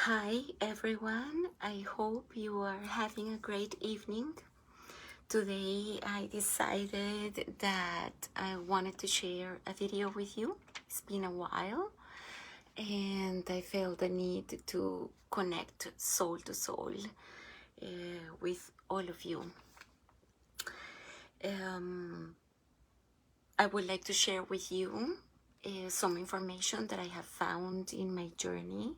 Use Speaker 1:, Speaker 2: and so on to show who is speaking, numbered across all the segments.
Speaker 1: Hi everyone, I hope you are having a great evening. Today I decided that I wanted to share a video with you. It's been a while and I felt the need to connect soul to soul with all of you. I would like to share with you some information that I have found in my journey.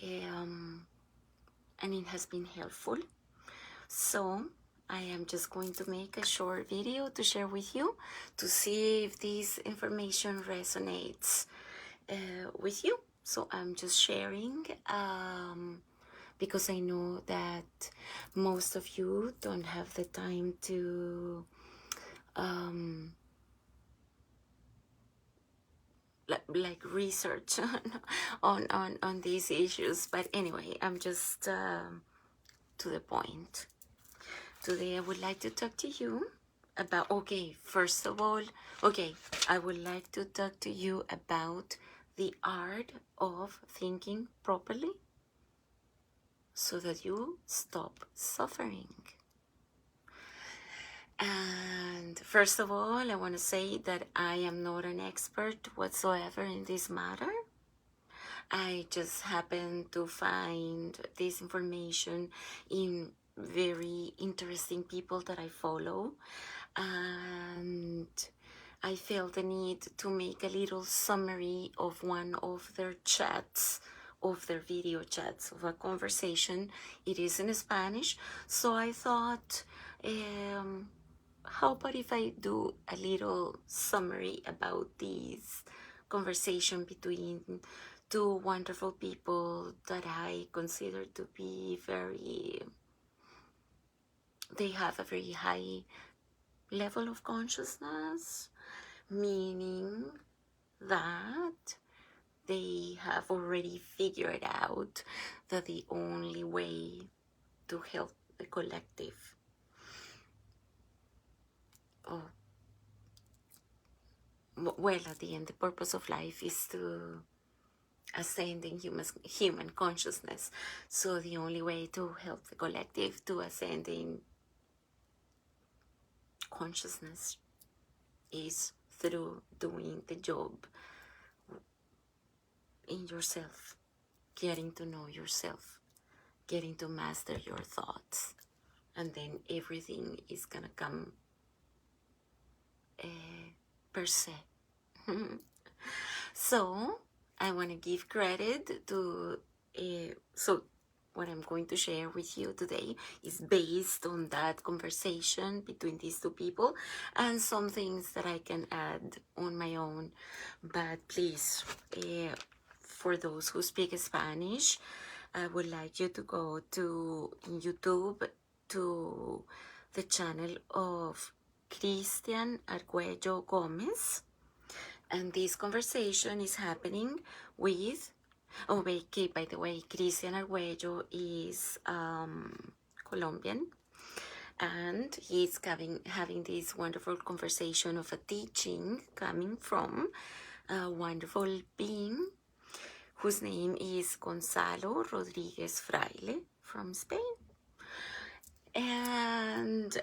Speaker 1: And it has been helpful. So I am just going to make a short video to share with you to see if this information resonates with you. So I'm just sharing because I know that most of you don't have the time to like research on these issues. But anyway, I'm just to the point. Today I would like to talk to you about, first of all, I would like to talk to you about the art of thinking properly so that you stop suffering. And first of all, I want to say that I am not an expert whatsoever in this matter. I just happen to find this information in very interesting people that I follow, and I felt the need to make a little summary of one of their chats, of their video chats, of a conversation. It is in Spanish, so I thought, how about if I do a little summary about this conversation between two wonderful people that I consider to be they have a very high level of consciousness, meaning that they have already figured out that the only way to help the collective, at the end, the purpose of life is to ascend in human consciousness. So the only way to help the collective to ascend in consciousness is through doing the job in yourself, getting to know yourself, getting to master your thoughts, and then everything is gonna come per se. So I want to give credit to so what I'm going to share with you today is based on that conversation between these two people and some things that I can add on my own. But please, for those who speak Spanish, I would like you to go to YouTube to the channel of Christian Argüello Gomez, and this conversation is happening with, by the way, Christian Argüello is Colombian, and he's having this wonderful conversation of a teaching coming from a wonderful being whose name is Gonzalo Rodriguez-Fraile from Spain. And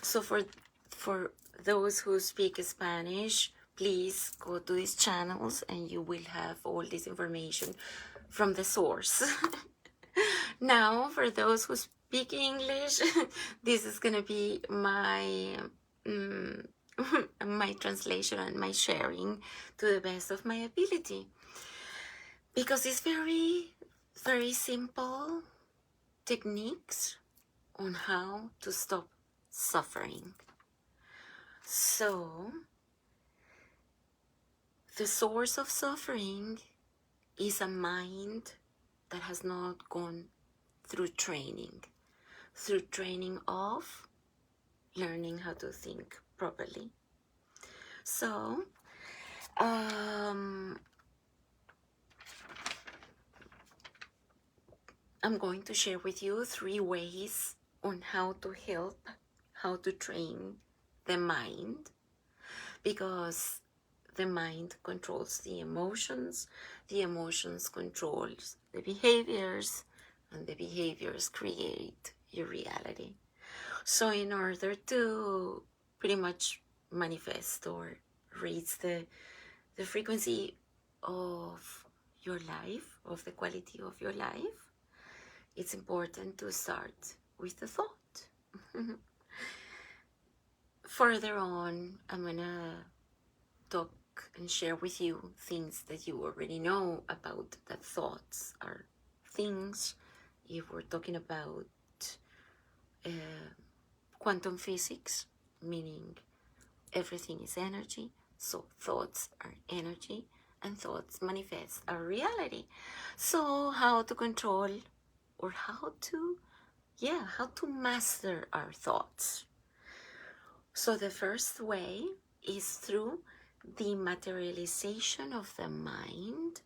Speaker 1: so for those who speak Spanish, please go to these channels and you will have all this information from the source. Now, for those who speak English, this is gonna be my my translation and my sharing to the best of my ability, because it's very, very simple techniques on how to stop suffering. So, the source of suffering is a mind that has not gone through training of learning how to think properly. So, I'm going to share with you 3 ways on how to train the mind, because the mind controls the emotions controls the behaviors, and the behaviors create your reality. So in order to pretty much manifest or raise the frequency of your life, of the quality of your life, it's important to start with the thought. Further on, I'm gonna talk and share with you things that you already know about, that thoughts are things. If we're talking about quantum physics, meaning everything is energy, so thoughts are energy, and thoughts manifest our reality. So how to control, or how to master our thoughts? So the first way is through the materialization of the mind,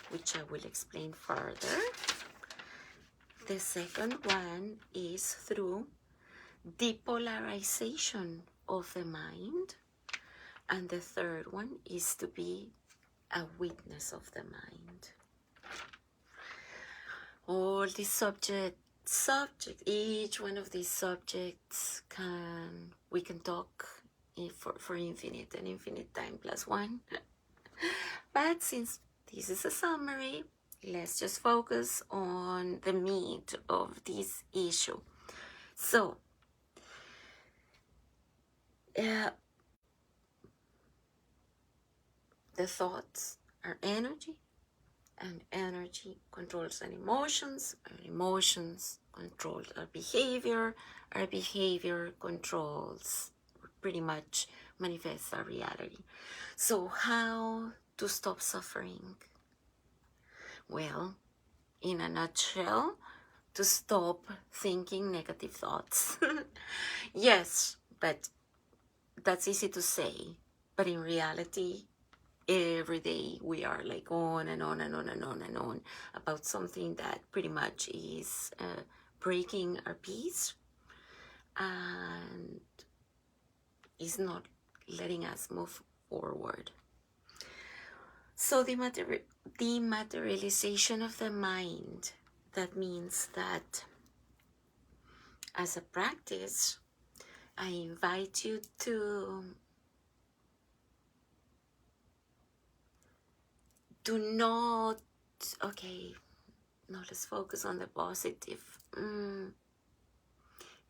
Speaker 1: which I will explain further. The second one is through depolarization of the mind. And the third one is to be a witness of the mind. All these subject, each one of these subjects we can talk for infinite and infinite time plus one. But since this is a summary, let's just focus on the meat of this issue. So, the thoughts are energy, and energy controls our emotions control our behavior controls, pretty much manifests our reality. So how to stop suffering? Well, in a nutshell, to stop thinking negative thoughts. Yes, but that's easy to say, but in reality, every day we are like on and on and on and on and on about something that pretty much is breaking our peace and is not letting us move forward. So the materialization of the mind, that means that as a practice, I invite you to do not, okay, now let's focus on the positive.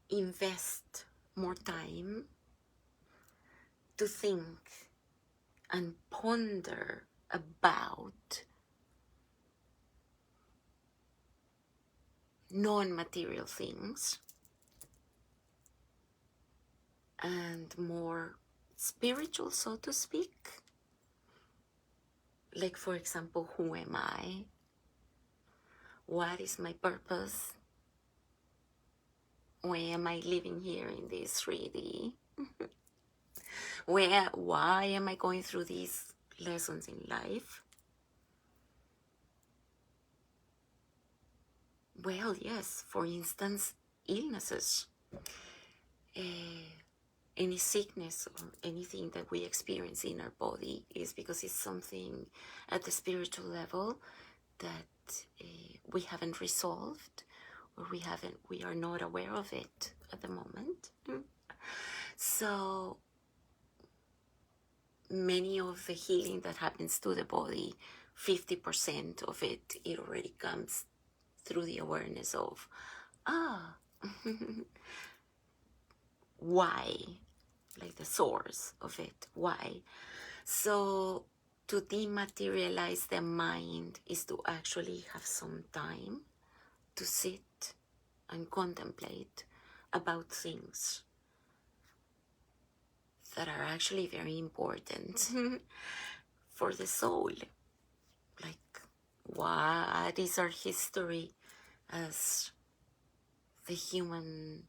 Speaker 1: Invest more time to think and ponder about non-material things and more spiritual, so to speak. Like, for example, who am I? What is my purpose? Why am I living here in this 3D? Why am I going through these lessons in life? Well, yes, for instance, illnesses. Any sickness or anything that we experience in our body is because it's something at the spiritual level that we haven't resolved, or we are not aware of it at the moment. So many of the healing that happens to the body, 50% of it already comes through the awareness of why, like the source of it, why. So to dematerialize the mind is to actually have some time to sit and contemplate about things that are actually very important for the soul. Like, what is our history as the human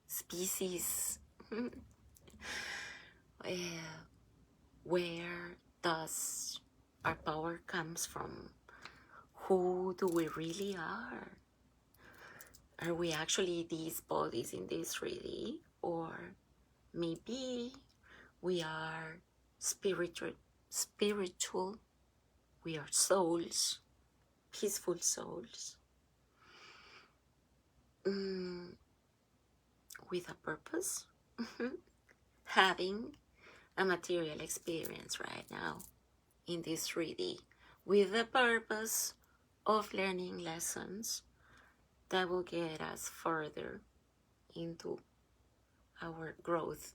Speaker 1: species? Where does our power comes from? Who do we really are? Are we actually these bodies in this 3D? Or maybe We are spiritual. We are souls, peaceful souls, with a purpose, having a material experience right now in this 3D, with the purpose of learning lessons that will get us further into our growth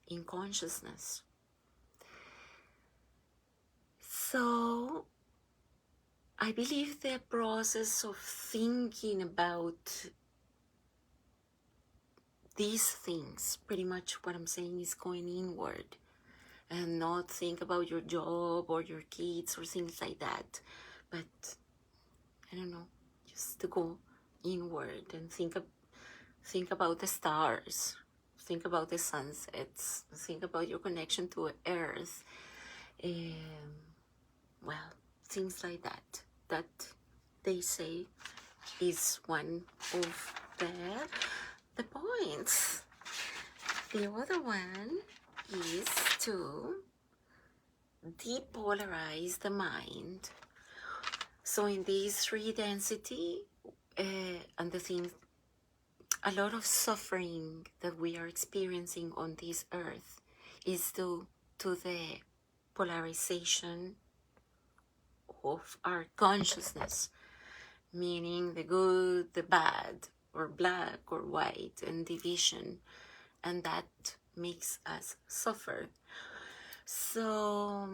Speaker 1: in consciousness. So I believe the process of thinking about these things, pretty much what I'm saying is going inward, and not think about your job or your kids or things like that, but I don't know, just to go inward and think about the stars, think about the sunsets, think about your connection to Earth, well, things like that they say is one of the points. The other one is to depolarize the mind. So in this 3 density, and the thing, a lot of suffering that we are experiencing on this earth is due to the polarization of our consciousness, meaning the good, the bad, or black or white, and division, and that makes us suffer. So,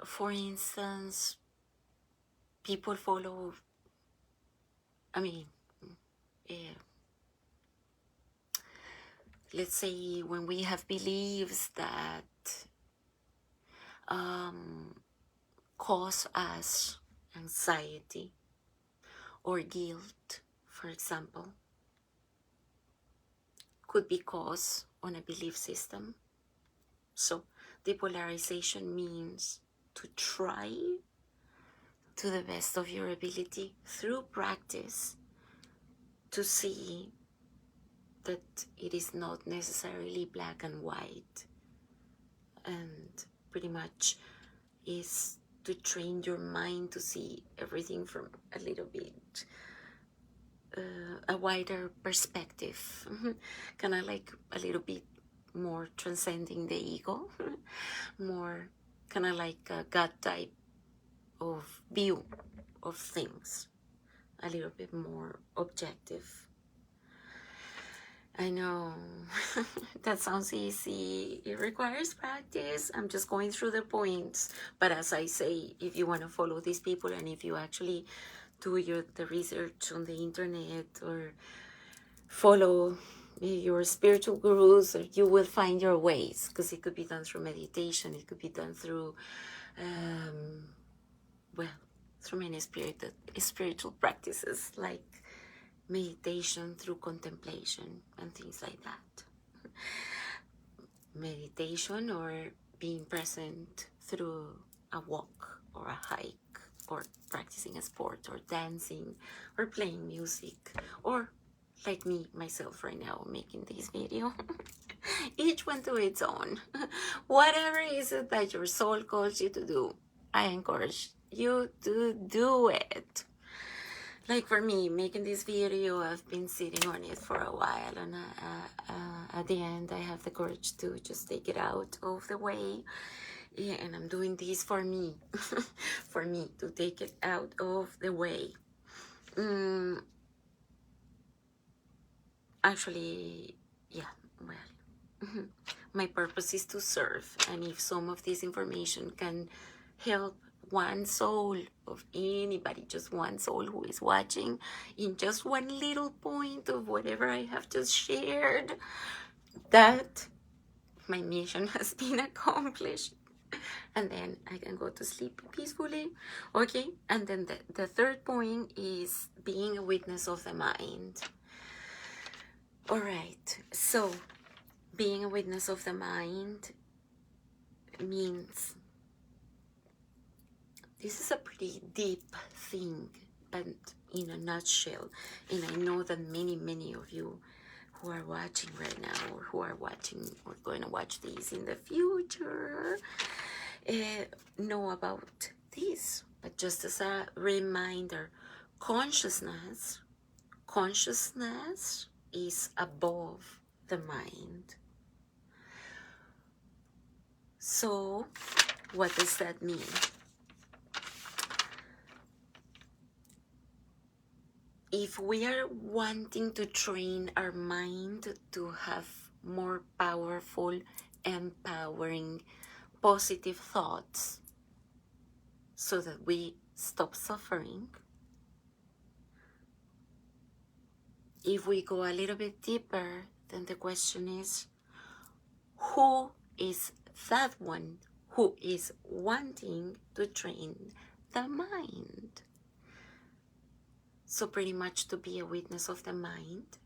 Speaker 1: for instance, people follow, let's say when we have beliefs that cause us anxiety or guilt, for example, could be caused on a belief system. So depolarization means to try to the best of your ability through practice to see that it is not necessarily black and white, and pretty much is to train your mind to see everything from a little bit a wider perspective, kind of like a little bit more transcending the ego, more kind of like a God type of view of things, a little bit more objective. I know that sounds easy. It requires practice. I'm just going through the points. But as I say, if you want to follow these people, and if you actually do the research on the internet or follow your spiritual gurus, you will find your ways, because it could be done through meditation. It could be done through, through many spiritual practices, like meditation through contemplation and things like that. Meditation or being present through a walk or a hike, or practicing a sport or dancing or playing music, or like me, myself right now, making this video. Each one to its own. Whatever is it that your soul calls you to do, I encourage you to do it. Like for me, making this video, I've been sitting on it for a while, and at the end I have the courage to just take it out of the way. Yeah, and I'm doing this for me, for me to take it out of the way. Actually, yeah, well, my purpose is to serve, and if some of this information can help one soul of anybody, just one soul who is watching, in just one little point of whatever I have just shared, that my mission has been accomplished. And then I can go to sleep peacefully. Okay, and then the third point is being a witness of the mind. All right, so being a witness of the mind means, this is a pretty deep thing, but in a nutshell, and I know that many of you who are watching right now, or who are watching or going to watch this in the future, know about this. But just as a reminder, consciousness is above the mind. So what does that mean? If we are wanting to train our mind to have more powerful, empowering, positive thoughts so that we stop suffering, if we go a little bit deeper, then the question is, who is that one who is wanting to train the mind? So pretty much to be a witness of the mind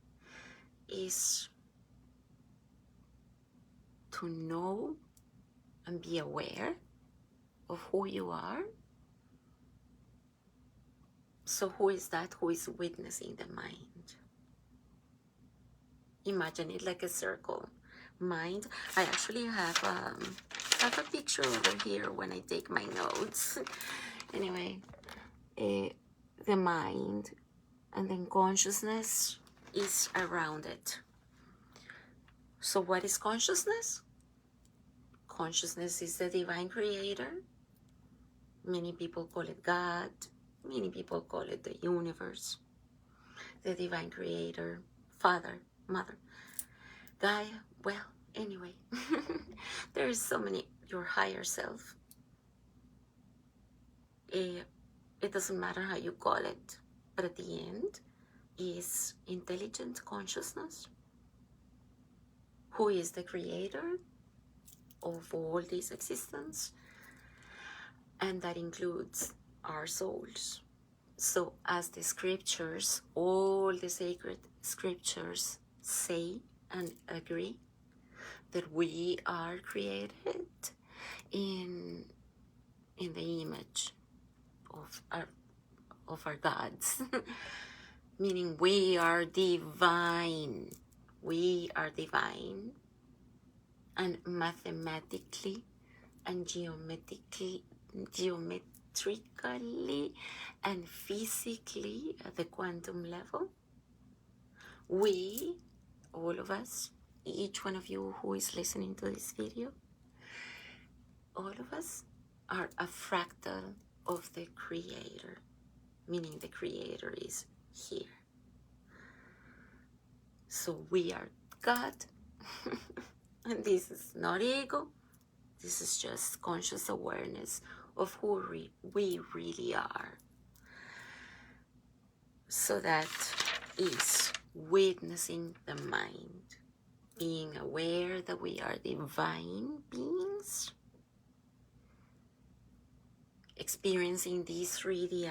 Speaker 1: is to know and be aware of who you are. So who is that who is witnessing the mind? Imagine it like a circle. Mind. I actually have a picture over here when I take my notes. Anyway, the mind, and then consciousness is around it. So what is consciousness? Consciousness is the divine creator. Many people call it God. Many people call it the universe. The divine creator, Father, Mother, Gaia. Well, anyway, there's so many, your higher self. It doesn't matter how you call it, but at the end is intelligent consciousness, who is the creator of all this existence, and that includes our souls. So as the scriptures, all the sacred scriptures say and agree that we are created in the image of our gods, meaning we are divine. We are divine, and mathematically and geometrically and physically at the quantum level, we, all of us, each one of you who is listening to this video, all of us are a fractal of the creator, meaning the creator is here. So we are God, and this is not ego, this is just conscious awareness of who we really are. So that is witnessing the mind, being aware that we are divine beings, experiencing this 3D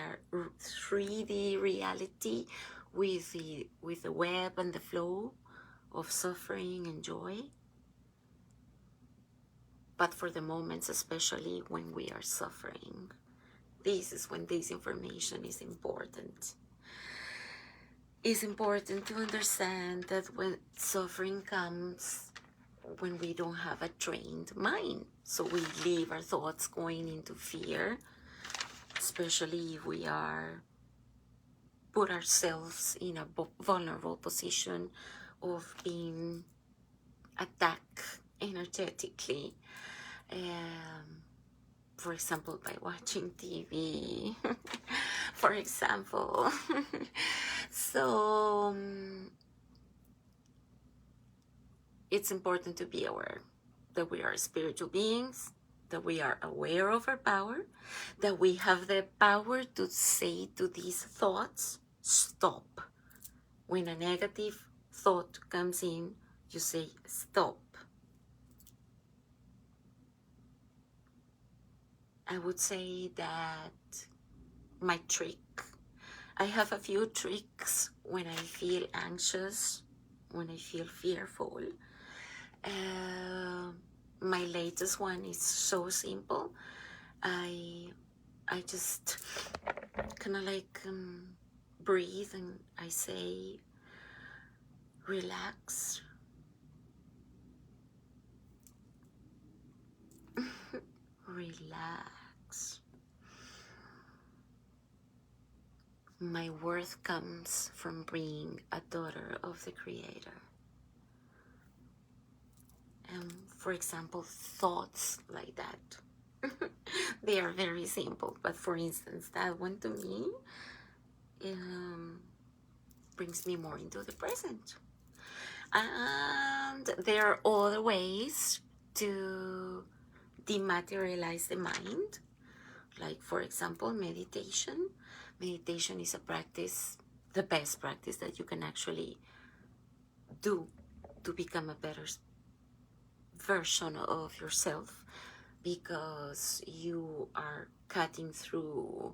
Speaker 1: reality with the web and the flow of suffering and joy, but for the moments, especially when we are suffering, this is when this information is important. It's important to understand that when suffering comes, when we don't have a trained mind, so we leave our thoughts going into fear, especially if we are put ourselves in a vulnerable position of being attacked energetically, for example, by watching TV, for example. So it's important to be aware that we are spiritual beings, that we are aware of our power, that we have the power to say to these thoughts, stop. When a negative thought comes in, you say, stop. I would say that my trick, I have a few tricks when I feel anxious, when I feel fearful. My latest one is so simple. I just kind of like breathe, and I say, Relax. Relax. My worth comes from being a daughter of the Creator. And for example, thoughts like that, they are very simple. But for instance, that one to me brings me more into the present. And there are other ways to dematerialize the mind, like for example, meditation. Meditation is a practice, the best practice that you can actually do to become a better version of yourself, because you are cutting through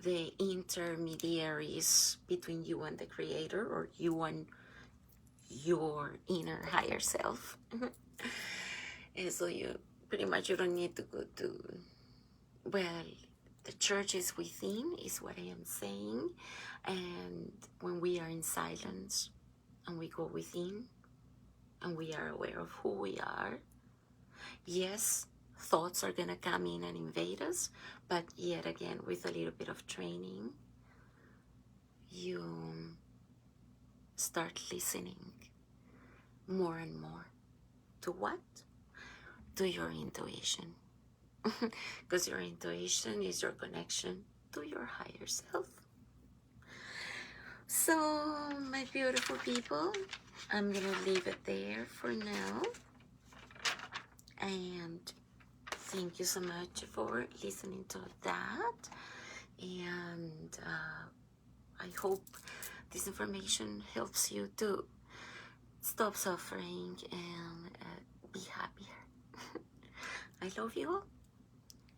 Speaker 1: the intermediaries between you and the Creator, or you and your inner higher self. And so you pretty much, you don't need to go to, well, the church is within, is what I am saying. And when we are in silence and we go within and we are aware of who we are, yes, thoughts are gonna come in and invade us, but yet again, with a little bit of training, you start listening more and more to what? To your intuition. Because your intuition is your connection to your higher self. So, my beautiful people, I'm gonna leave it there for now. And thank you so much for listening to that. And I hope this information helps you to stop suffering and be happier. I love you all.